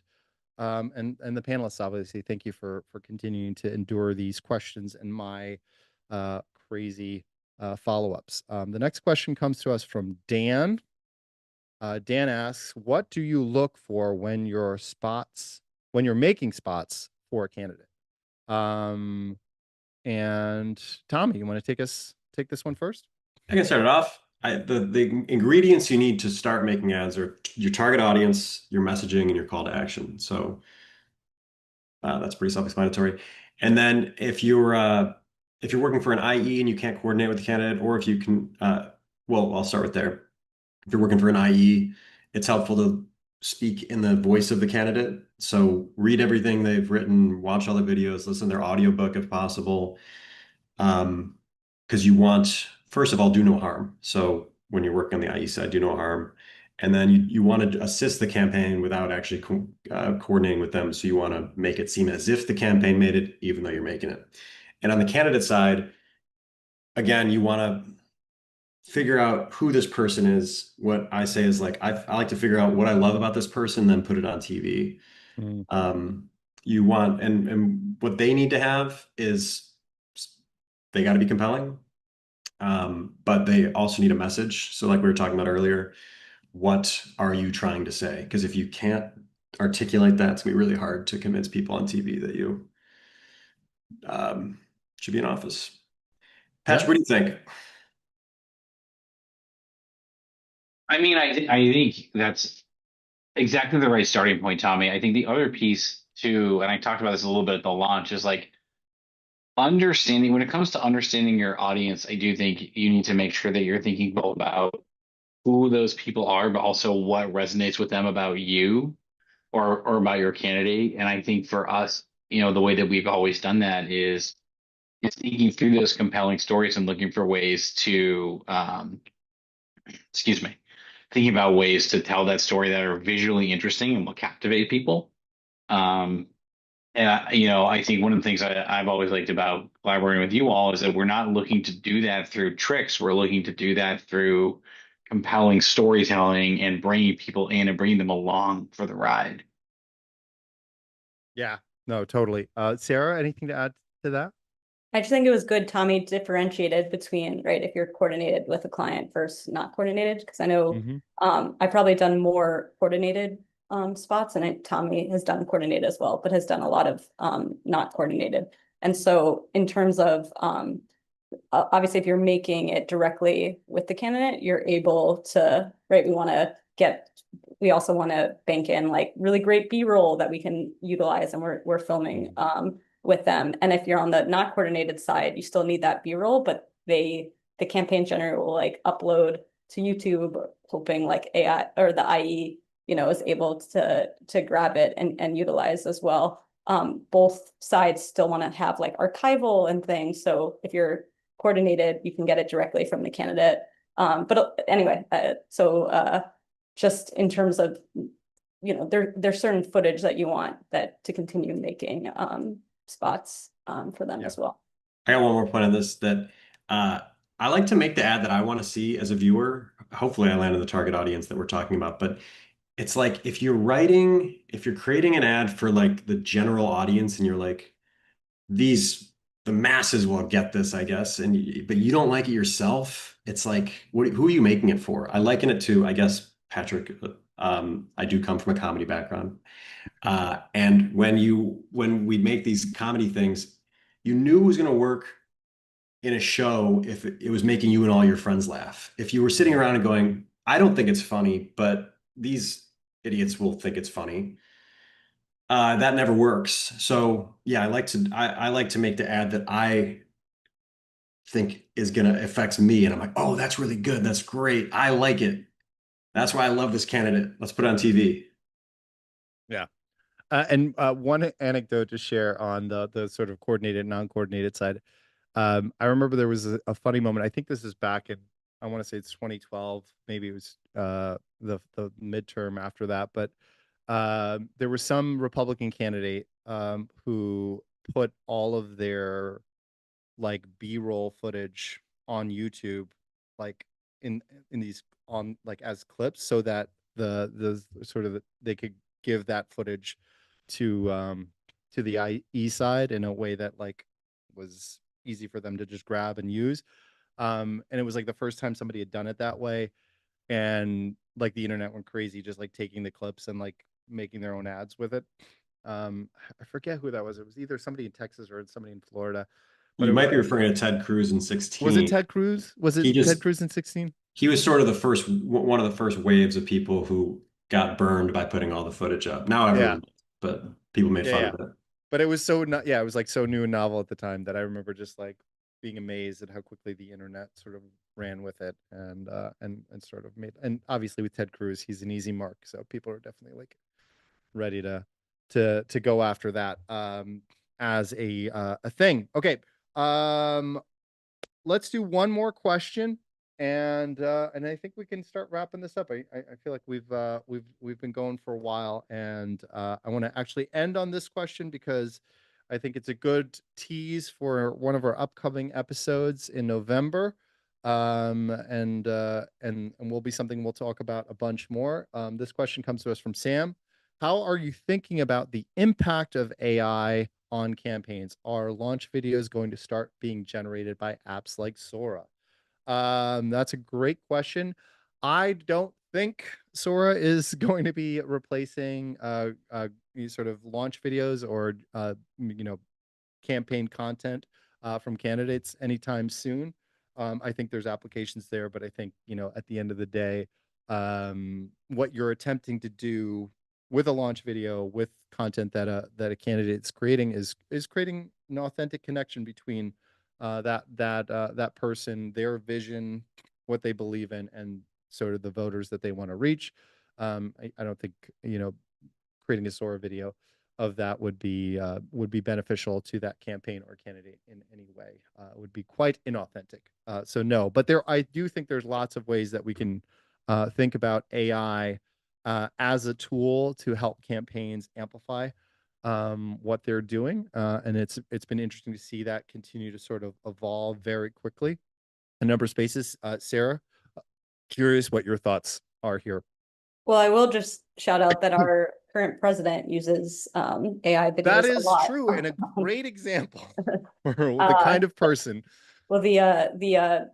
the panelists, obviously, thank you for continuing to endure these questions and my crazy follow-ups. The next question comes to us from Dan. Dan asks, what do you look for when you're making spots for a candidate? And Tommy, you want to take this one first? I can start it off. The ingredients you need to start making ads are your target audience, your messaging, and your call to action. So that's pretty self-explanatory. And then if you're working for an IE and you can't coordinate with the candidate, or if you can, well, I'll start with there. If you're working for an IE, it's helpful to speak in the voice of the candidate. So read everything they've written, watch all the videos, listen to their audiobook if possible. Because you want, first of all, do no harm. So when you're working on the IE side, do no harm. And then you want to assist the campaign without actually coordinating with them. So you want to make it seem as if the campaign made it, even though you're making it. And on the candidate side, again, you want to figure out who this person is. What I say is like, I like to figure out what I love about this person, then put it on TV. You want, and what they need to have is they got to be compelling, but they also need a message. So like we were talking about earlier, what are you trying to say? Because if you can't articulate that, it's gonna be really hard to convince people on TV that you should be in office. Patrick, what do you think? I mean, I think that's exactly the right starting point, Tommy. I think the other piece too, and I talked about this a little bit at the launch, is like understanding, when it comes to understanding your audience, I do think you need to make sure that you're thinking both about who those people are, but also what resonates with them about you or about your candidate. And I think for us, the way that we've always done that is thinking through those compelling stories and looking for ways to, thinking about ways to tell that story that are visually interesting and will captivate people. And I think one of the things I've always liked about collaborating with you all is that we're not looking to do that through tricks. We're looking to do that through compelling storytelling and bringing people in and bringing them along for the ride. Yeah, no, totally. Sarah, anything to add to that? I just think it was good Tommy differentiated between, right, if you're coordinated with a client versus not coordinated, because I know I've probably done more coordinated spots, and Tommy has done coordinated as well, but has done a lot of not coordinated. And so in terms of obviously if you're making it directly with the candidate, you're able to, right, we also want to bank in like really great B-roll that we can utilize, and we're filming with them. And if you're on the not coordinated side, you still need that B-roll, but the campaign generator will like upload to YouTube, hoping like AI or the IE, is able to grab it and utilize as well. Both sides still want to have like archival and things. So if you're coordinated, you can get it directly from the candidate. But anyway, just in terms of, there's certain footage that you want that to continue making spots for them as well. I got one more point on this, that I like to make the ad that I want to see as a viewer. Hopefully I land in the target audience that we're talking about, but it's like if you're creating an ad for like the general audience and you're like, the masses will get this, I guess, but you don't like it yourself, it's like, who are you making it for? I liken it to, I guess, Patrick, I do come from a comedy background. And when we make these comedy things, you knew it was going to work in a show if it was making you and all your friends laugh. If you were sitting around and going, I don't think it's funny, but these idiots will think it's funny, that never works. So yeah, I like to make the ad that I think is going to affect me. And I'm like, oh, that's really good. That's great. I like it. That's why I love this candidate. Let's put it on TV. Yeah. And one anecdote to share on the sort of coordinated, non-coordinated side. I remember there was a funny moment. I think this is back in, I want to say it's 2012. Maybe it was the midterm after that. But there was some Republican candidate who put all of their like B-roll footage on YouTube, like in these on like as clips, so that the sort of they could give that footage to the IE side in a way that like was easy for them to just grab and use. And it was like the first time somebody had done it that way, and like the internet went crazy, just like taking the clips and like making their own ads with it. I forget who that was. It was either somebody in Texas or somebody in Florida. But You it was might be like, referring to Ted Cruz in 16. was it Ted Cruz? Was it Ted Cruz in 16? He was sort of one of the first waves of people who got burned by putting all the footage up. Now everyone, but people made fun of it. But it was so not, yeah, it was like so new and novel at the time that I remember just like being amazed at how quickly the internet sort of ran with it and sort of made, and obviously with Ted Cruz, he's an easy mark, so people are definitely like ready to go after that as a thing. Okay, let's do one more question, and I think we can start wrapping this up. I feel like we've been going for a while, and I want to actually end on this question because I think it's a good tease for one of our upcoming episodes in November. And will be something we'll talk about a bunch more. This question comes to us from Sam. How are you thinking about the impact of AI on campaigns? Are launch videos going to start being generated by apps like Sora? That's a great question. I don't think Sora is going to be replacing sort of launch videos or campaign content from candidates anytime soon. I think there's applications there, but I think at the end of the day, what you're attempting to do with a launch video with content that a candidate's creating is creating an authentic connection between that person, their vision, what they believe in, and sort of the voters that they want to reach. I don't think creating a Sora video of that would be beneficial to that campaign or candidate in any way. It would be quite inauthentic. So no, but I do think there's lots of ways that we can think about AI as a tool to help campaigns amplify what they're doing. And it's been interesting to see that continue to sort of evolve very quickly. A number of spaces. Sarah, curious what your thoughts are here. Well, I will just shout out that our current president uses AI videos that a is lot. True, and a great example for the kind of person. Well, the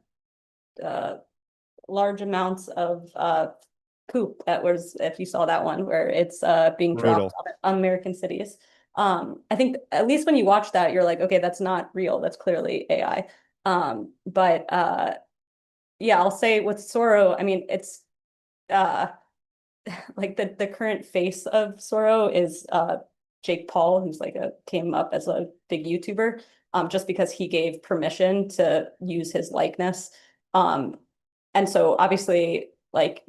large amounts of poop that was, if you saw that one, where it's being dropped on American cities. I think at least when you watch that, you're like, okay, that's not real. That's clearly AI. But yeah, I'll say with Sora, I mean, it's like the current face of Sora is Jake Paul, who's like came up as a big YouTuber, just because he gave permission to use his likeness. And so obviously, like,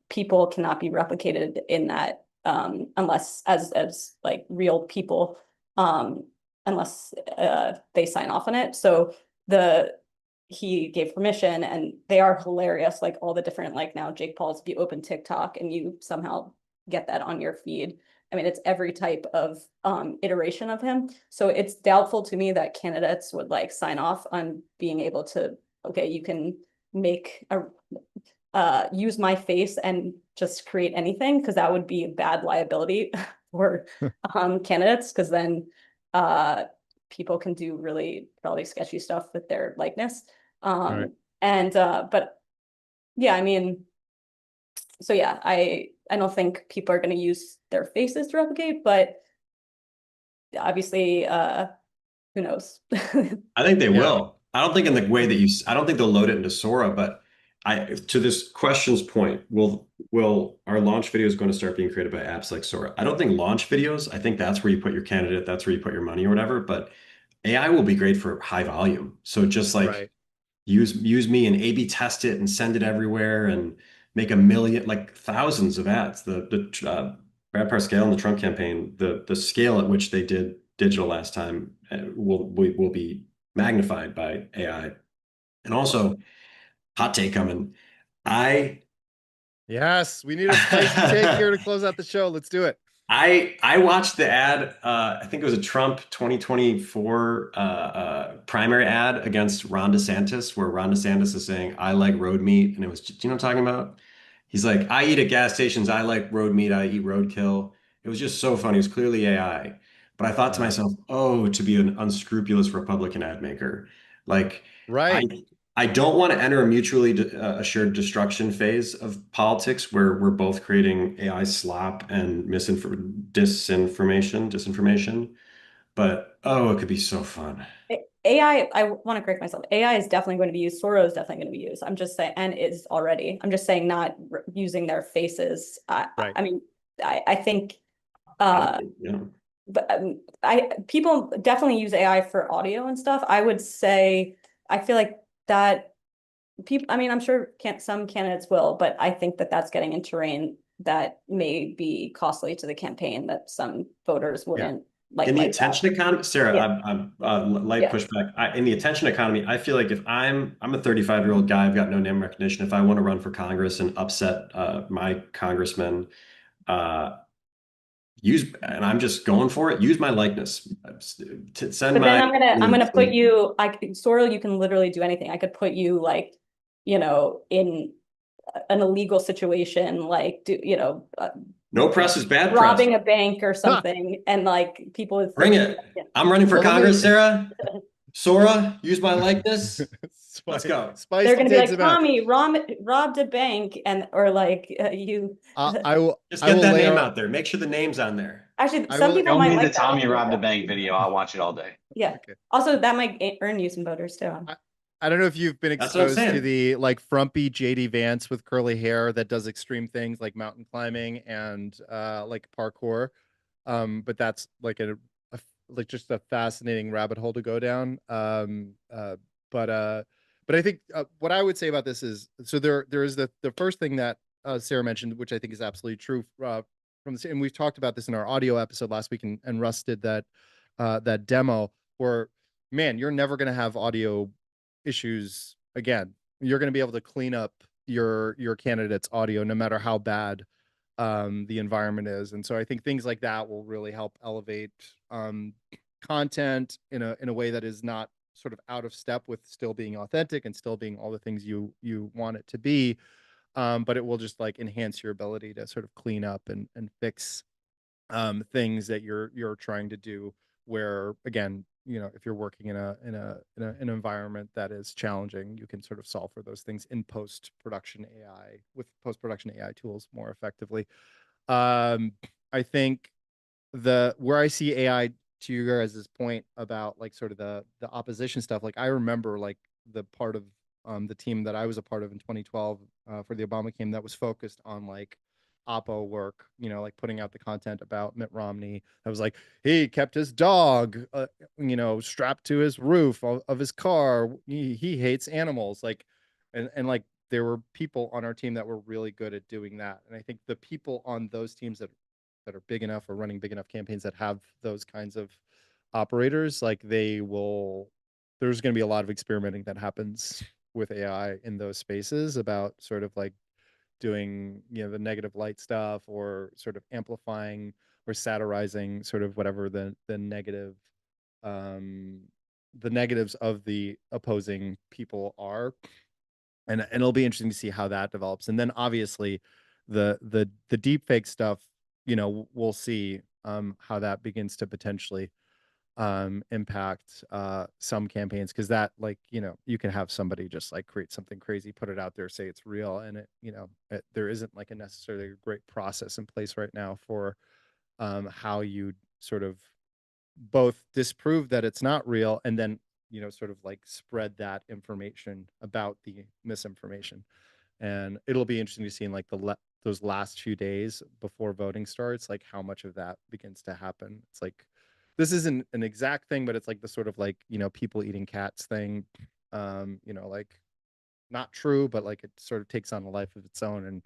people cannot be replicated in that unless as like real people, unless they sign off on it. So he gave permission, and they are hilarious. Like all the different, like now Jake Paul's, if you open TikTok and you somehow get that on your feed, I mean, it's every type of iteration of him. So it's doubtful to me that candidates would like sign off on being able to, okay, you can make use my face and just create anything, because that would be a bad liability for candidates, because then people can do really probably sketchy stuff with their likeness. Right. And but yeah, I mean, so yeah, I don't think people are going to use their faces to replicate, but obviously who knows. I think they will. I don't think in the way that I don't think they'll load it into Sora, but to this question's point, will our launch videos going to start being created by apps like Sora? I don't think launch videos. I think that's where you put your candidate, that's where you put your money or whatever, but AI will be great for high volume. So just like use me and A/B test it and send it everywhere and make a million, like thousands of ads. The Brad Parscale and the Trump campaign, the scale at which they did digital last time will be magnified by AI. And also, hot take coming. Yes, we need a spicy take here to close out the show. Let's do it. I watched the ad. I think it was a Trump 2024 primary ad against Ron DeSantis, where Ron DeSantis is saying, "I like road meat," and it was, do you know what I'm talking about? He's like, "I eat at gas stations. I like road meat. I eat roadkill." It was just so funny. It was clearly AI, but I thought to myself, "Oh, to be an unscrupulous Republican ad maker, like right." I don't want to enter a mutually assured destruction phase of politics where we're both creating AI slop and disinformation. But oh, it could be so fun. AI, I want to correct myself. AI is definitely going to be used. Soro is definitely going to be used. I'm just saying, and is already. I'm just saying, not using their faces. Right. I mean, I think, Yeah. but people definitely use AI for audio and stuff. I would say, I feel like that people. I mean, I'm sure some candidates will, but I think that that's getting in terrain that may be costly to the campaign. That some voters wouldn't. In the attention economy, Sarah, Yeah. I'm light pushback. In the attention economy, I feel like if I'm a 35-year-old guy, I've got no name recognition. If I want to run for Congress and upset my congressman, and I'm just going for it, use my likeness. Send But my. then I'm gonna put you. Sorrel, you can literally do anything. I could put you like, in an illegal situation, like no press is bad press. Robbing a bank or something, and like people would bring it. I'm running for Congress, Sarah. Sora, use my likeness. Let's go. They're going to be like, Tommy robbed a bank, or like you. I will just get that name out there. Make sure the name's on there. Actually, some people might like the Tommy robbed a bank video. I'll watch it all day. Yeah. Okay. Also, that might earn you some voters too. I don't know if you've been exposed to the like frumpy JD Vance with curly hair that does extreme things like mountain climbing and like parkour. But that's like like just a fascinating rabbit hole to go down. But I think what I would say about this is, so there is the first thing that Sarah mentioned, which I think is absolutely true from this, and we've talked about this in our audio episode last week, and Russ did that demo where, man, you're never going to have audio issues again. You're going to be able to clean up your candidate's audio no matter how bad the environment is. And so I think things like that will really help elevate content in a way that is not sort of out of step with still being authentic and still being all the things you want it to be. But it will just like enhance your ability to sort of clean up and fix things that you're trying to do, where again, if you're working in an environment that is challenging, you can sort of solve for those things in post-production AI tools more effectively. I think where I see AI, to you guys' point about like sort of the opposition stuff, like I remember like the part of the team that I was a part of in 2012 for the Obama campaign that was focused on like oppo work, like putting out the content about Mitt Romney. I was like, he kept his dog, strapped to his roof of his car. He hates animals. Like, and like there were people on our team that were really good at doing that. And I think the people on those teams that are big enough or running big enough campaigns that have those kinds of operators, like there's going to be a lot of experimenting that happens with AI in those spaces about sort of like doing the negative light stuff, or sort of amplifying or satirizing sort of whatever the negative the negatives of the opposing people are, and it'll be interesting to see how that develops. And then obviously the deep fake stuff, we'll see how that begins to potentially impact some campaigns, because that, like, you can have somebody just like create something crazy, put it out there, say it's real, and there isn't like a necessarily great process in place right now for how you sort of both disprove that it's not real and then sort of like spread that information about the misinformation. And it'll be interesting to see in like those last few days before voting starts, like how much of that begins to happen. It's like, this isn't an exact thing, but it's like the sort of like, people eating cats thing. like not true, but like it sort of takes on a life of its own. And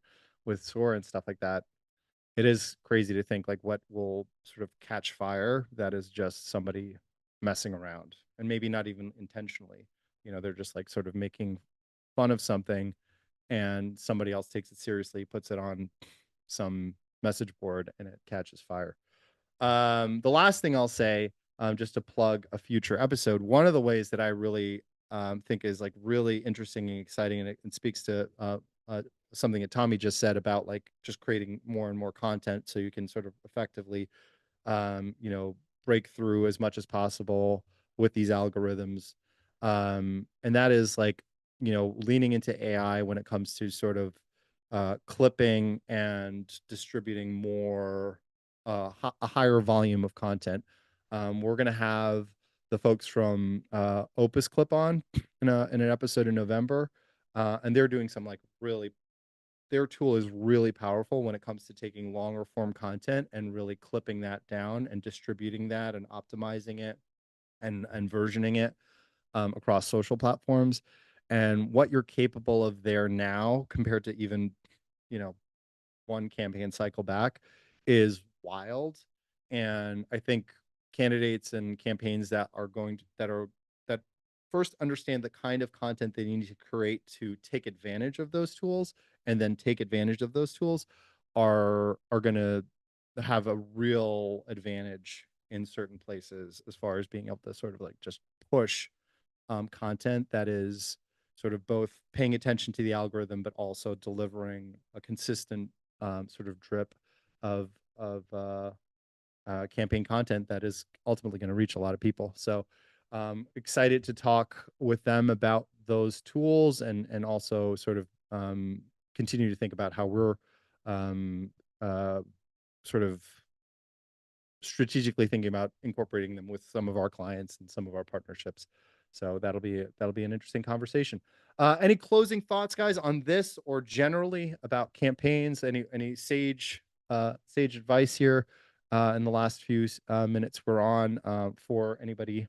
with SOAR and stuff like that, it is crazy to think like what will sort of catch fire that is just somebody messing around, and maybe not even intentionally. They're just like sort of making fun of something, and somebody else takes it seriously, puts it on some message board, and it catches fire. The last thing I'll say, just to plug a future episode, one of the ways that I really think is like really interesting and exciting, and it speaks to something that Tommy just said about like just creating more and more content so you can sort of effectively break through as much as possible with these algorithms. And that is like, leaning into AI when it comes to sort of clipping and distributing more, a higher volume of content. We're going to have the folks from Opus Clip on in an episode in November. And they're doing some like really, their tool is really powerful when it comes to taking longer form content and really clipping that down and distributing that and optimizing it and versioning it across social platforms. And what you're capable of there now compared to even, one campaign cycle back is wild. And I think candidates and campaigns that are that first understand the kind of content they need to create to take advantage of those tools, and then take advantage of those tools are going to have a real advantage in certain places as far as being able to sort of like just push content that is sort of both paying attention to the algorithm, but also delivering a consistent sort of drip of campaign content that is ultimately going to reach a lot of people. So excited to talk with them about those tools, and also sort of continue to think about how we're sort of strategically thinking about incorporating them with some of our clients and some of our partnerships. So that'll be an interesting conversation. Any closing thoughts, guys, on this or generally about campaigns? Any sage advice here in the last few minutes we're on for anybody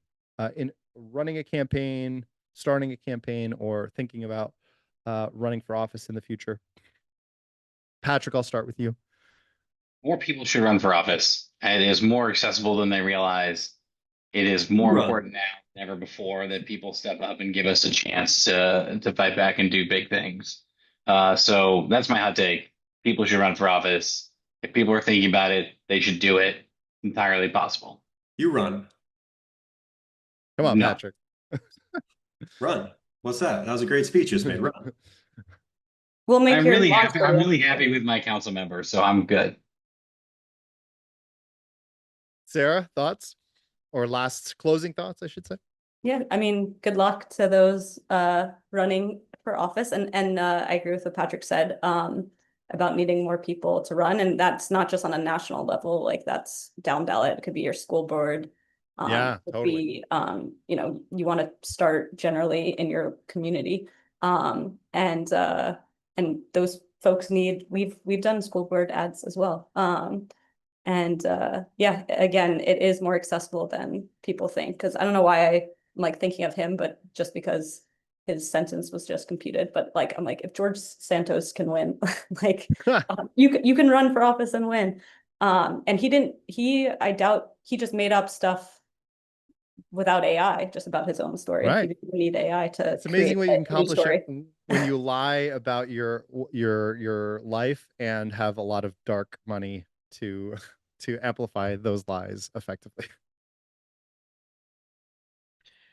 in running a campaign, starting a campaign, or thinking about running for office in the future? Patrick, I'll start with you. More people should run for office. It is more accessible than they realize. It is more important now than ever before that people step up and give us a chance to fight back and do big things. So that's my hot take. People should run for office. If people are thinking about it, they should do it. Entirely possible. You run. Come on, No. Patrick. Run. What's that? That was a great speech you just made. Run. We'll make I'm your really launch happy. I'm video. really happy with my council members, so I'm good. Sarah, thoughts? Or last closing thoughts, I should say. Yeah, I mean, good luck to those running for office. And I agree with what Patrick said about needing more people to run. And that's not just on a national level, like that's down ballot. It could be your school board. Yeah, it could totally. be, you want to start generally in your community. And those folks we've done school board ads as well. And yeah, again, it is more accessible than people think, because I don't know why I'm like thinking of him, but just because his sentence was just computed. But like, I'm like, if George Santos can win, like you can run for office and win. And I doubt he just made up stuff without AI, just about his own story. Right. He didn't need AI to It's amazing what you can accomplish story. when you lie about your life and have a lot of dark money to amplify those lies effectively.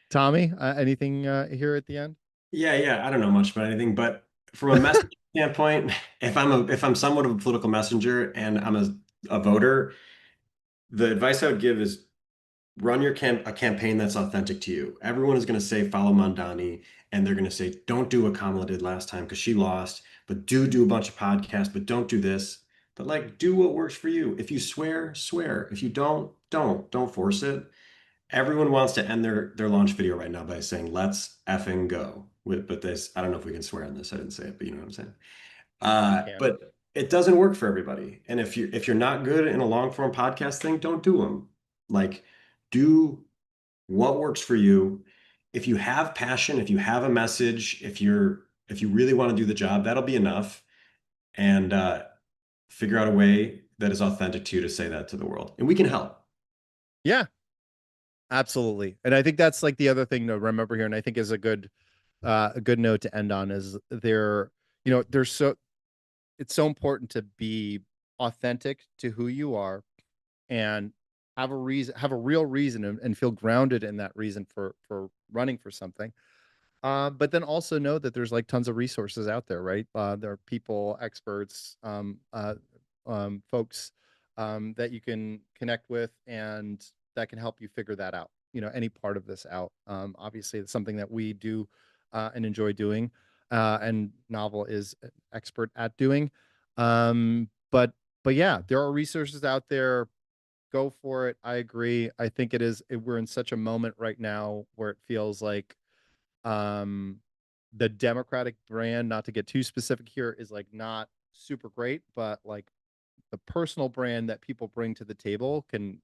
Tommy, anything here at the end? Yeah. I don't know much about anything, but from a message standpoint, if I'm somewhat of a political messenger and I'm a voter, the advice I would give is run a campaign that's authentic to you. Everyone is going to say follow Mandani, and they're going to say don't do what Kamala did last time because she lost, but do a bunch of podcasts, but don't do this. But like, do what works for you. If you swear, swear. If you don't force it. Everyone wants to end their launch video right now by saying let's effing go. But this, I don't know if we can swear on this. I didn't say it, but you know what I'm saying. But it doesn't work for everybody. And if you're not good in a long form podcast thing, don't do them. Like, do what works for you. if you have passion, if you have a message, if you really want to do the job, that'll be enough. And figure out a way that is authentic to you to say that to the world, and we can help. Yeah, absolutely. And I think that's like the other thing to remember here, and I think is a good note to end on is there's it's so important to be authentic to who you are and have a real reason and feel grounded in that reason for running for something. But then also know that there's like tons of resources out there, right? There are people, experts, folks that you can connect with and that can help you figure that out. Any part of this out. Obviously, it's something that we do and enjoy doing, and Novel is an expert at doing. But yeah, there are resources out there. Go for it. I agree. I think we're in such a moment right now where it feels like um the Democratic brand, not to get too specific here, is like not super great, but like the personal brand that people bring to the table can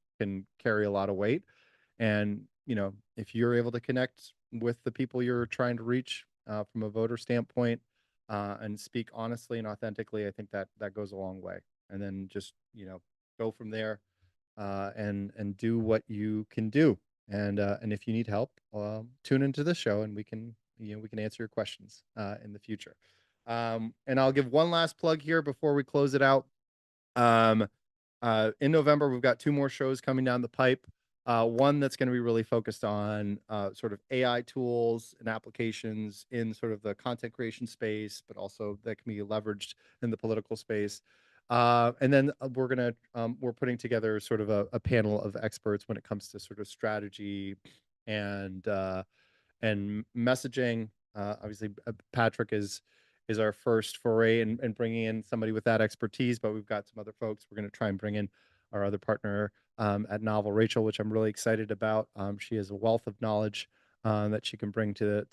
carry a lot of weight. And if you're able to connect with the people you're trying to reach from a voter standpoint and speak honestly and authentically, I think that goes a long way. And then just go from there and do what you can do. And if you need help, tune into this show, and we can answer your questions in the future. And I'll give one last plug here before we close it out. In November, we've got 2 more shows coming down the pipe. One that's going to be really focused on sort of AI tools and applications in sort of the content creation space, but also that can be leveraged in the political space. And then we're putting together sort of a panel of experts when it comes to sort of strategy and messaging. Obviously, Patrick is our first foray in bringing in somebody with that expertise, but we've got some other folks. We're going to try and bring in our other partner at Novel, Rachel, which I'm really excited about. She has a wealth of knowledge that she can bring to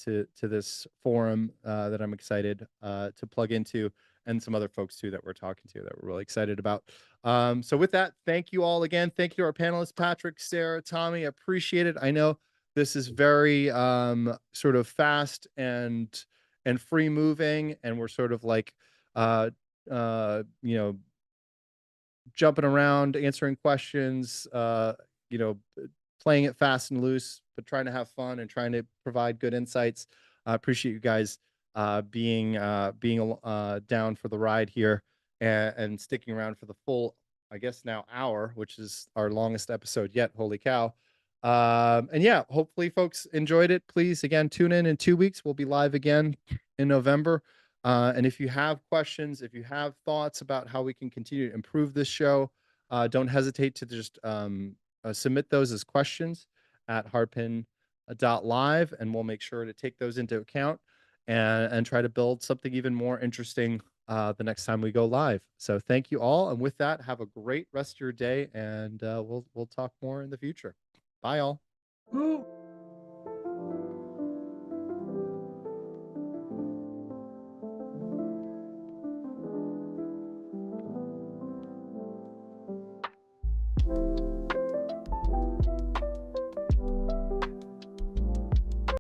this forum that I'm excited to plug into, and some other folks too that we're talking to that we're really excited about. So with that, thank you all again. Thank you to our panelists, Patrick, Sarah, Tommy. Appreciate it. I know this is very sort of fast and free moving, and we're sort of like jumping around, answering questions, playing it fast and loose, but trying to have fun and trying to provide good insights. I appreciate you guys being down for the ride here and sticking around for the full, I guess now, hour, which is our longest episode yet. Holy cow. And yeah, hopefully folks enjoyed it. Please, again, tune in 2 weeks. We'll be live again in November. And if you have questions, if you have thoughts about how we can continue to improve this show, don't hesitate to just submit those as questions at hardpin.live, and we'll make sure to take those into account and try to build something even more interesting the next time we go live. So thank you all. And with that, have a great rest of your day, and we'll talk more in the future. Bye, all.